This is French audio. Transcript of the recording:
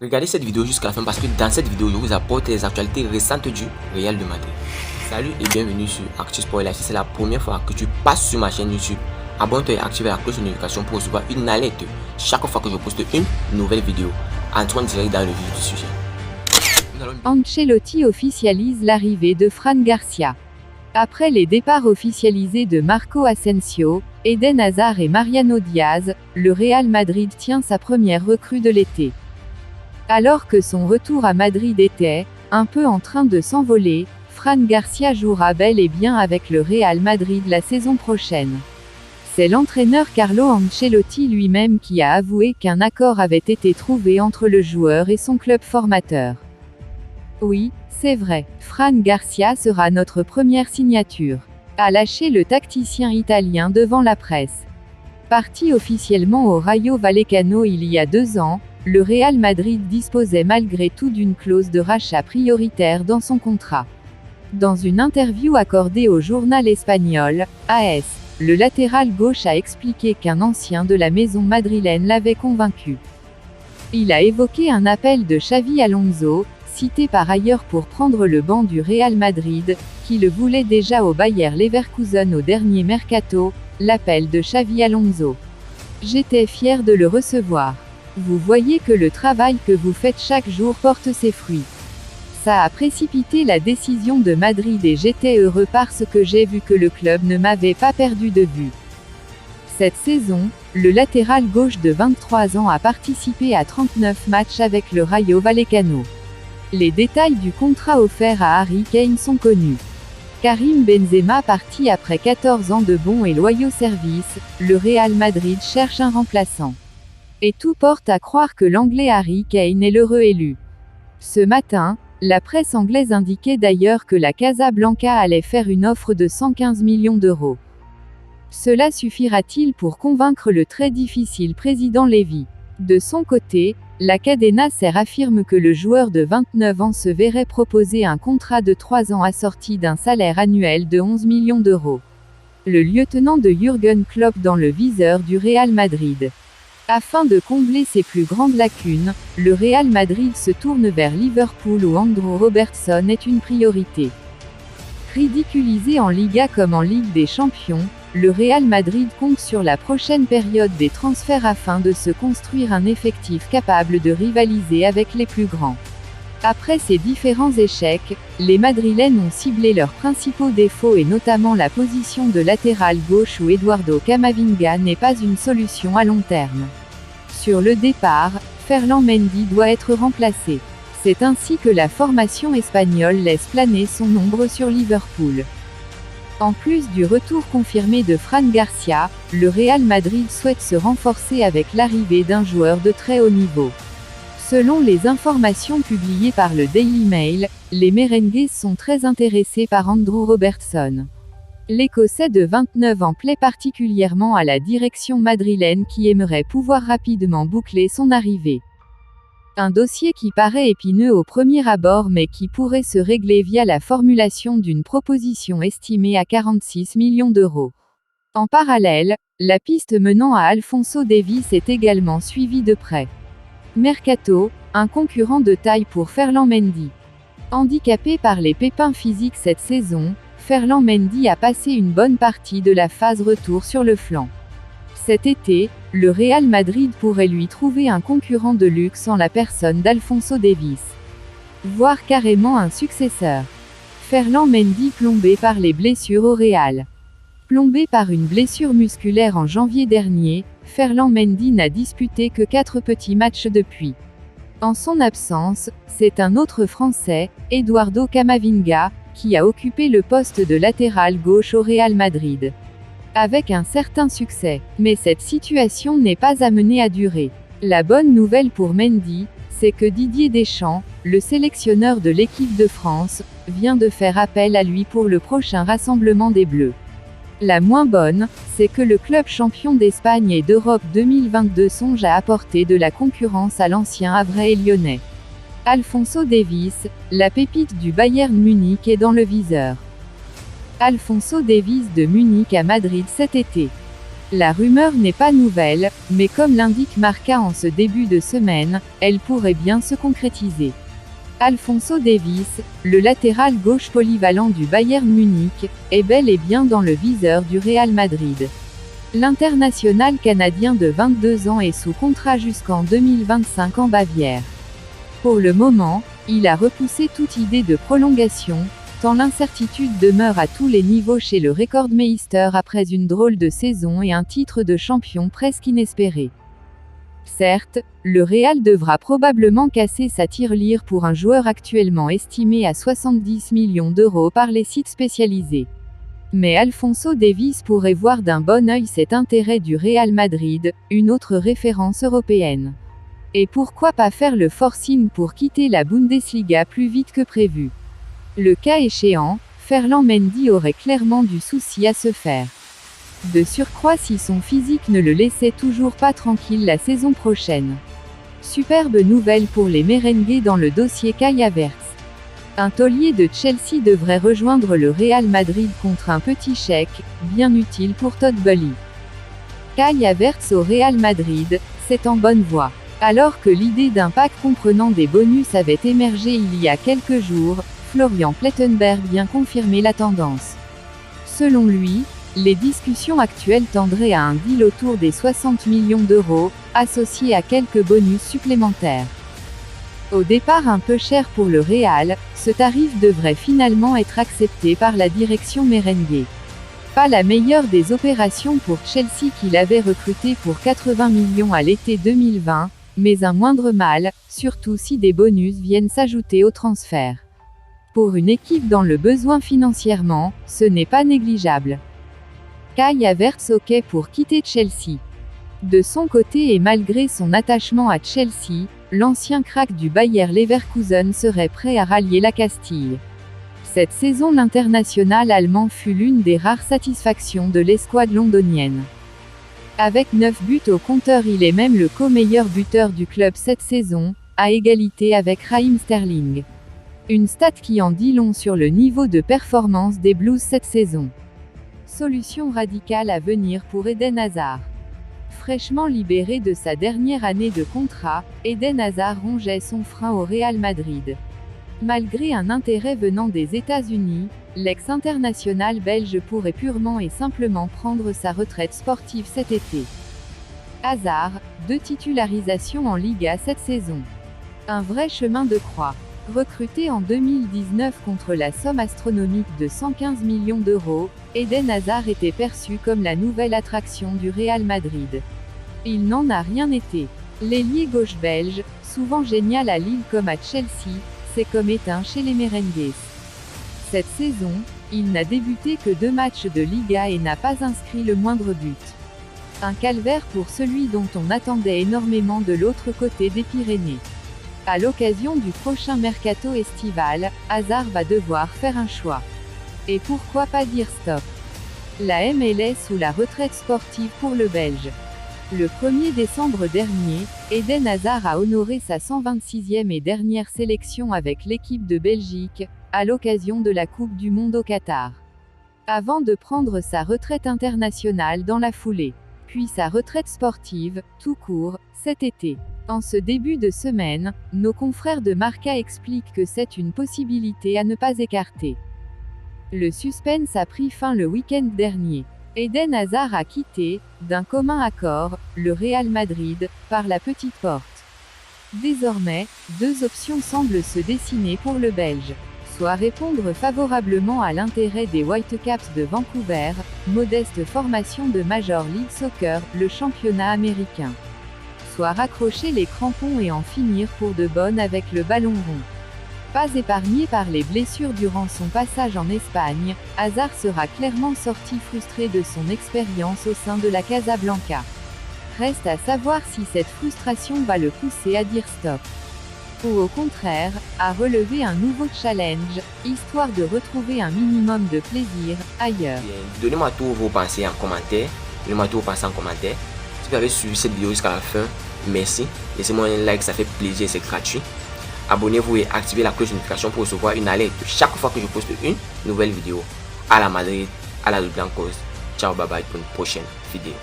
Regardez cette vidéo jusqu'à la fin parce que dans cette vidéo, je vous apporte les actualités récentes du Real de Madrid. Salut et bienvenue sur Actu Sport. Si c'est la première fois que tu passes sur ma chaîne YouTube, abonne-toi et active la cloche de notification pour recevoir une alerte chaque fois que je poste une nouvelle vidéo. Entrons direct dans le vif du sujet. Ancelotti officialise l'arrivée de Fran Garcia. Après les départs officialisés de Marco Asensio, Eden Hazard et Mariano Diaz, le Real Madrid tient sa première recrue de l'été. Alors que son retour à Madrid était, un peu en train de s'envoler, Fran Garcia jouera bel et bien avec le Real Madrid la saison prochaine. C'est l'entraîneur Carlo Ancelotti lui-même qui a avoué qu'un accord avait été trouvé entre le joueur et son club formateur. Oui, c'est vrai, Fran Garcia sera notre première signature, a lâché le tacticien italien devant la presse. Parti officiellement au Rayo Vallecano il y a 2 ans, le Real Madrid disposait malgré tout d'une clause de rachat prioritaire dans son contrat. Dans une interview accordée au journal espagnol, AS, le latéral gauche a expliqué qu'un ancien de la maison madrilène l'avait convaincu. Il a évoqué un appel de Xavi Alonso, cité par ailleurs pour prendre le banc du Real Madrid, qui le voulait déjà au Bayer Leverkusen au dernier mercato, l'appel de Xavi Alonso. J'étais fier de le recevoir. Vous voyez que le travail que vous faites chaque jour porte ses fruits. Ça a précipité la décision de Madrid et j'étais heureux parce que j'ai vu que le club ne m'avait pas perdu de vue. Cette saison, le latéral gauche de 23 ans a participé à 39 matchs avec le Rayo Vallecano. Les détails du contrat offert à Harry Kane sont connus. Karim Benzema parti après 14 ans de bons et loyaux services, le Real Madrid cherche un remplaçant. Et tout porte à croire que l'Anglais Harry Kane est l'heureux élu. Ce matin, la presse anglaise indiquait d'ailleurs que la Casablanca allait faire une offre de 115 millions d'euros. Cela suffira-t-il pour convaincre le très difficile président Levy? De son côté, la Cadena SER affirme que le joueur de 29 ans se verrait proposer un contrat de 3 ans assorti d'un salaire annuel de 11 millions d'euros. Le lieutenant de Jürgen Klopp dans le viseur du Real Madrid. Afin de combler ses plus grandes lacunes, le Real Madrid se tourne vers Liverpool où Andrew Robertson est une priorité. Ridiculisé en Liga comme en Ligue des Champions, le Real Madrid compte sur la prochaine période des transferts afin de se construire un effectif capable de rivaliser avec les plus grands. Après ces différents échecs, les Madrilènes ont ciblé leurs principaux défauts et notamment la position de latéral gauche où Eduardo Camavinga n'est pas une solution à long terme. Sur le départ, Ferland Mendy doit être remplacé. C'est ainsi que la formation espagnole laisse planer son ombre sur Liverpool. En plus du retour confirmé de Fran Garcia, le Real Madrid souhaite se renforcer avec l'arrivée d'un joueur de très haut niveau. Selon les informations publiées par le Daily Mail, les Merengues sont très intéressés par Andrew Robertson. L'Écossais de 29 ans plaît particulièrement à la direction madrilène qui aimerait pouvoir rapidement boucler son arrivée. Un dossier qui paraît épineux au premier abord mais qui pourrait se régler via la formulation d'une proposition estimée à 46 millions d'euros. En parallèle, la piste menant à Alphonso Davies est également suivie de près. Mercato, un concurrent de taille pour Ferland Mendy. Handicapé par les pépins physiques cette saison, Ferland Mendy a passé une bonne partie de la phase retour sur le flanc. Cet été, le Real Madrid pourrait lui trouver un concurrent de luxe en la personne d'Alphonso Davies. Voire carrément un successeur. Ferland Mendy plombé par les blessures au Real. Plombé par une blessure musculaire en janvier dernier, Ferland Mendy n'a disputé que 4 petits matchs depuis. En son absence, c'est un autre Français, Eduardo Camavinga, qui a occupé le poste de latéral gauche au Real Madrid. Avec un certain succès, mais cette situation n'est pas amenée à durer. La bonne nouvelle pour Mendy, c'est que Didier Deschamps, le sélectionneur de l'équipe de France, vient de faire appel à lui pour le prochain rassemblement des Bleus. La moins bonne, c'est que le club champion d'Espagne et d'Europe 2022 songe à apporter de la concurrence à l'ancien havrais lyonnais. Alphonso Davies, la pépite du Bayern Munich est dans le viseur. Alphonso Davies de Munich à Madrid cet été. La rumeur n'est pas nouvelle, mais comme l'indique Marca en ce début de semaine, elle pourrait bien se concrétiser. Alphonso Davies, le latéral gauche polyvalent du Bayern Munich, est bel et bien dans le viseur du Real Madrid. L'international canadien de 22 ans est sous contrat jusqu'en 2025 en Bavière. Pour le moment, il a repoussé toute idée de prolongation, tant l'incertitude demeure à tous les niveaux chez le Rekordmeister après une drôle de saison et un titre de champion presque inespéré. Certes, le Real devra probablement casser sa tirelire pour un joueur actuellement estimé à 70 millions d'euros par les sites spécialisés. Mais Alphonso Davies pourrait voir d'un bon œil cet intérêt du Real Madrid, une autre référence européenne. Et pourquoi pas faire le forcing pour quitter la Bundesliga plus vite que prévu? Le cas échéant, Ferland Mendy aurait clairement du souci à se faire. De surcroît si son physique ne le laissait toujours pas tranquille la saison prochaine. Superbe nouvelle pour les merengues dans le dossier Kai Havertz. Un taulier de Chelsea devrait rejoindre le Real Madrid contre un petit chèque, bien utile pour Todd Boehly. Kai Havertz au Real Madrid, c'est en bonne voie. Alors que l'idée d'un pack comprenant des bonus avait émergé il y a quelques jours, Florian Plettenberg vient confirmer la tendance. Selon lui, les discussions actuelles tendraient à un deal autour des 60 millions d'euros, associés à quelques bonus supplémentaires. Au départ un peu cher pour le Real, ce tarif devrait finalement être accepté par la direction merengue. Pas la meilleure des opérations pour Chelsea qui l'avait recruté pour 80 millions à l'été 2020, mais un moindre mal, surtout si des bonus viennent s'ajouter au transfert. Pour une équipe dans le besoin financièrement, ce n'est pas négligeable. Kai Havertz OK pour quitter Chelsea. De son côté et malgré son attachement à Chelsea, l'ancien crack du Bayer Leverkusen serait prêt à rallier la Castille. Cette saison l'international allemand fut l'une des rares satisfactions de l'escouade londonienne. Avec 9 buts au compteur il est même le co-meilleur buteur du club cette saison, à égalité avec Raheem Sterling. Une stat qui en dit long sur le niveau de performance des Blues cette saison. Solution radicale à venir pour Eden Hazard. Fraîchement libéré de sa dernière année de contrat, Eden Hazard rongeait son frein au Real Madrid. Malgré un intérêt venant des États-Unis, l'ex-international belge pourrait purement et simplement prendre sa retraite sportive cet été. Hazard, 2 titularisations en Liga cette saison. Un vrai chemin de croix. Recruté en 2019 contre la somme astronomique de 115 millions d'euros, Eden Hazard était perçu comme la nouvelle attraction du Real Madrid. Il n'en a rien été. L'ailier gauche belge, souvent génial à Lille comme à Chelsea, s'est comme éteint chez les merengues. Cette saison, il n'a débuté que 2 matchs de Liga et n'a pas inscrit le moindre but. Un calvaire pour celui dont on attendait énormément de l'autre côté des Pyrénées. À l'occasion du prochain mercato estival, Hazard va devoir faire un choix. Et pourquoi pas dire stop? La MLS ou la retraite sportive pour le Belge. Le 1er décembre dernier, Eden Hazard a honoré sa 126e et dernière sélection avec l'équipe de Belgique, à l'occasion de la Coupe du Monde au Qatar. Avant de prendre sa retraite internationale dans la foulée. Puis sa retraite sportive, tout court, cet été. En ce début de semaine, nos confrères de Marca expliquent que c'est une possibilité à ne pas écarter. Le suspense a pris fin le week-end dernier. Eden Hazard a quitté, d'un commun accord, le Real Madrid, par la petite porte. Désormais, 2 options semblent se dessiner pour le Belge. Soit répondre favorablement à l'intérêt des Whitecaps de Vancouver, modeste formation de Major League Soccer, le championnat américain. Soit raccrocher les crampons et en finir pour de bonne avec le ballon rond. Pas épargné par les blessures durant son passage en Espagne, Hazard sera clairement sorti frustré de son expérience au sein de la Casablanca. Reste à savoir si cette frustration va le pousser à dire stop. Ou au contraire, à relever un nouveau challenge, histoire de retrouver un minimum de plaisir, ailleurs. Donnez-moi tous vos pensées en commentaire. Si vous avez suivi cette vidéo jusqu'à la fin, merci. Laissez-moi un like, ça fait plaisir, c'est gratuit. Abonnez-vous et activez la cloche de notification pour recevoir une alerte chaque fois que je poste une nouvelle vidéo. À la Madrid, à la Blancos. Ciao, bye bye pour une prochaine vidéo.